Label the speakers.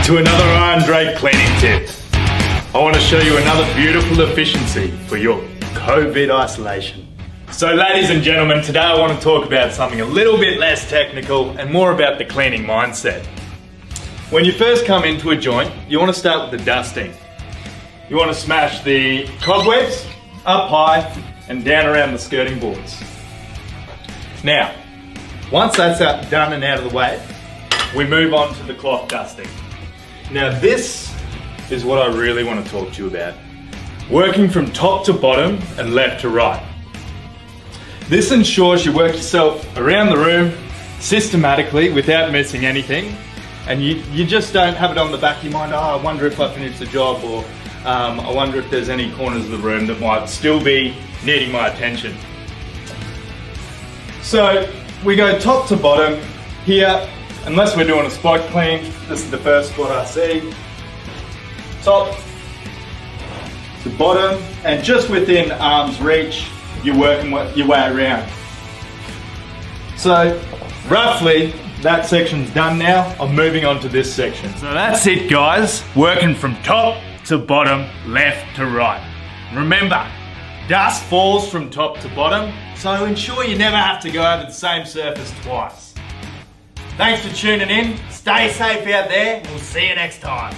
Speaker 1: to another IronDrake cleaning tip. I want to show you another beautiful efficiency for your COVID isolation. So ladies and gentlemen, today I want to talk about something a little bit less technical and more about the cleaning mindset. When you first come into a joint, you want to start with the dusting. You want to smash the cobwebs up high and down around the skirting boards. Now, once that's done and out of the way, we move on to the cloth dusting. Now this is what I really want to talk to you about. Working from top to bottom and left to right. This ensures you work yourself around the room systematically without missing anything, and you just don't have it on the back of your mind, oh, I wonder if I finished the job, or I wonder if there's any corners of the room that might still be needing my attention. So we go top to bottom here. Unless we're doing a spot clean, this is the first spot I see. Top to bottom, and just within arm's reach, you're working your way around. So roughly, that section's done now. I'm moving on to this section. So that's it, guys. Working from top to bottom, left to right. Remember, dust falls from top to bottom, so ensure you never have to go over the same surface twice. Thanks for tuning in. Stay safe out there. We'll see you next time.